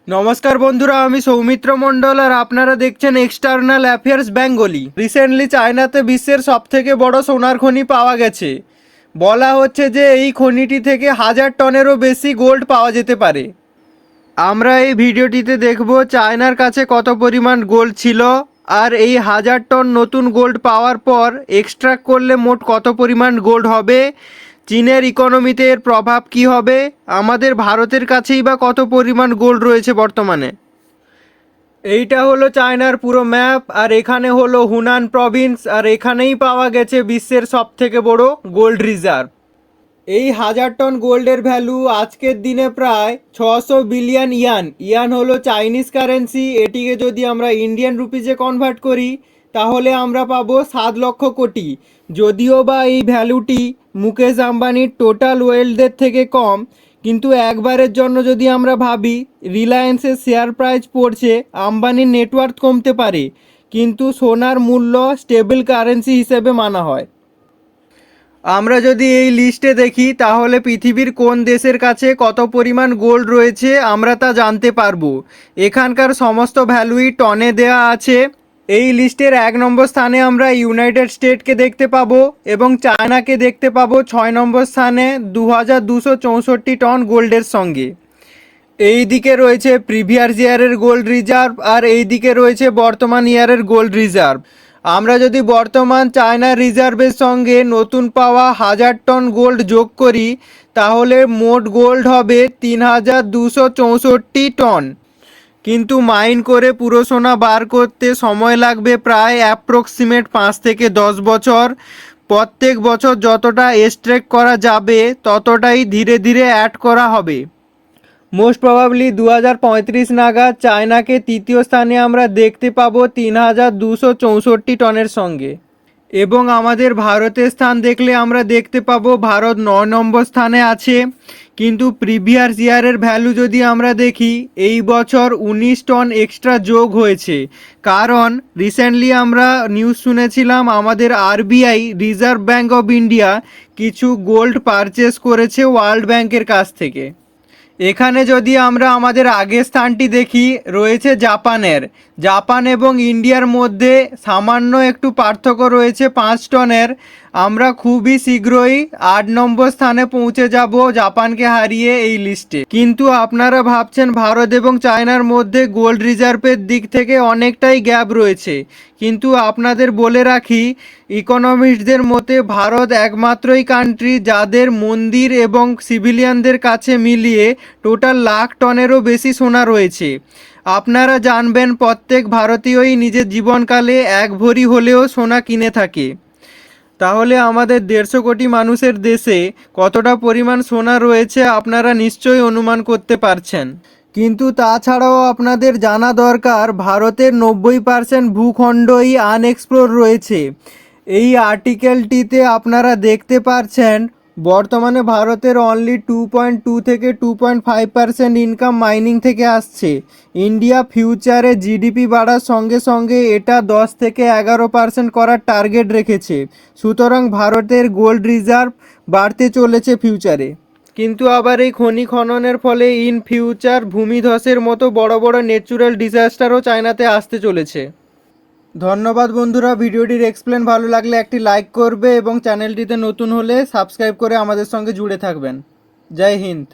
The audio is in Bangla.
নমস্কার বন্ধুরা, আমি সৌমিত্র মণ্ডল আর আপনারা দেখছেন এক্সটার্নাল অ্যাফেয়ার্স বেঙ্গলি। রিসেন্টলি চায়নাতে বিশ্বের সবথেকে বড় সোনার খনি পাওয়া গেছে। বলা হচ্ছে যে এই খনিটি থেকে 1000 টনেরও বেশি গোল্ড পাওয়া যেতে পারে। আমরা এই ভিডিওটিতে দেখব চায়নার কাছে কত পরিমাণ গোল্ড ছিল, আর এই 1000 টন নতুন গোল্ড পাওয়ার পর এক্সট্রাক্ট করলে মোট কত পরিমাণ গোল্ড হবে, চীনের ইকোনমিতে এর প্রভাব কি হবে, আমাদের ভারতের কাছেই বা কত পরিমাণ গোল্ড রয়েছে বর্তমানে। এইটা হলো চায়নার পুরো ম্যাপ, আর এখানে হলো হুনান প্রভিন্স, আর এখানেই পাওয়া গেছে বিশ্বের সবথেকে বড় গোল্ড রিজার্ভ। এই 1000 টন গোল্ডের ভ্যালু আজকের দিনে প্রায় 600 বিলিয়ন ইয়ান। ইয়ান হলো চাইনিজ কারেন্সি। এটিকে যদি আমরা ইন্ডিয়ান রুপিজে কনভার্ট করি তাহলে আমরা পাবো 7 লক্ষ কোটি। যদিও বা এই ভ্যালুটি মুকেশ আম্বানির টোটাল ওয়েলথের থেকে কম, কিন্তু একবারের জন্য যদি আমরা ভাবি রিলায়েন্সের শেয়ার প্রাইস পড়ছে, আম্বানির নেটওয়ার্থ কমতে পারে, কিন্তু সোনার মূল্য স্টেবল কারেন্সি হিসেবে মানা হয়। আমরা যদি এই লিস্টে দেখি তাহলে পৃথিবীর কোন দেশের কাছে কত পরিমাণ গোল্ড রয়েছে আমরা তা জানতে পারবো। এখানকার সমস্ত ভ্যালুই টনে দেওয়া আছে। এই লিস্টের 1 নম্বর স্থানে আমরা ইউনাইটেড স্টেটকে দেখতে পাবো এবং চায়নাকে দেখতে পাবো 6 নম্বর স্থানে 2264 টন গোল্ডের সঙ্গে। এই দিকে রয়েছে প্রিভিয়াস ইয়ারের গোল্ড রিজার্ভ, আর এই দিকে রয়েছে বর্তমান ইয়ারের গোল্ড রিজার্ভ। আমরা যদি বর্তমান চায়নার রিজার্ভের সঙ্গে নতুন পাওয়া 1000 টন গোল্ড যোগ করি তাহলে মোট গোল্ড হবে 3264 টন। কিন্তু মাইন করে পুরো সোনা বার করতে সময় লাগবে প্রায় অ্যাপ্রক্সিমেট 5 থেকে 10 বছর। প্রত্যেক বছর যতটা এক্সট্রাক্ট করা যাবে ততটাই ধীরে ধীরে অ্যাড করা হবে। মোস্ট প্রবাবলি 2035 নাগাদ চায়নাকে তৃতীয় স্থানে আমরা দেখতে পাবো 3264 টনের সঙ্গে। এবং আমাদের ভারতের স্থান দেখলে আমরা দেখতে পাবো ভারত 9 নম্বর স্থানে আছে। কিন্তু প্রিভিয়াস ইয়ারের ভ্যালু যদি আমরা দেখি এই বছর 19 টন এক্সট্রা যোগ হয়েছে, কারণ রিসেন্টলি আমরা নিউজ শুনেছিলাম আমাদের RBI reserve bank of India কিছু গোল্ড পারচেস করেছে ওয়ার্ল্ড ব্যাংকের কাছ থেকে। এখানে যদি আমরা আমাদের আগের স্থানটি দেখি রয়েছে জাপানের। জাপান এবং ইন্ডিয়ার মধ্যে সামান্য একটু পার্থক্য রয়েছে 5 টনের। আমরা খুবই শীঘ্রই 8 নম্বর স্থানে পৌঁছে যাব জাপানকে হারিয়ে এই লিস্টে। কিন্তু আপনারা ভাবছেন ভারত এবং চায়নার মধ্যে গোল্ড রিজার্ভের দিক থেকে অনেকটাই গ্যাপ রয়েছে, কিন্তু আপনাদের বলে রাখি ইকোনমিস্টদের মতে ভারত একমাত্রই কান্ট্রি যাদের মন্দির এবং সিভিলিয়ানদের কাছে মিলিয়ে টোটাল লাখ টনেরও বেশি সোনা রয়েছে। আপনারা জানবেন প্রত্যেক ভারতীয়ই নিজের জীবনকালে 1 ভরি হলেও সোনা কিনে থাকে। তাহলে আমাদের 150 কোটি মানুষের দেশে কতটা পরিমাণ সোনা রয়েছে আপনারা নিশ্চয়ই অনুমান করতে পারছেন। কিন্তু তাছাড়াও আপনাদের জানা দরকার ভারতের 90% ভূখণ্ডই আনএক্সপ্লোর রয়েছে। এই আর্টিকেলটিতে আপনারা দেখতে পাচ্ছেন বর্তমানে ভারতের অনলি 2.2 থেকে 2.5% ইনকাম মাইনিং থেকে আসছে। ইন্ডিয়া ফিউচারে জিডিপি বাড়ার সঙ্গে সঙ্গে এটা 10 থেকে 11% করার টার্গেট রেখেছে। সুতরাং ভারতের গোল্ড রিজার্ভ বাড়তে চলেছে ফিউচারে। কিন্তু আবার এই খনি খননের ফলে ইন ফিউচার ভূমিধসের মতো বড় বড় ন্যাচুরাল ডিজাস্টারও চায়নাতে আসতে চলেছে। ধন্যবাদ বন্ধুরা, ভিডিওটির এক্সপ্লেন ভালো লাগলে একটি লাইক করবে এবং চ্যানেলটিতে নতুন হলে সাবস্ক্রাইব করে আমাদের সঙ্গে জুড়ে থাকবেন। জয় হিন্দ।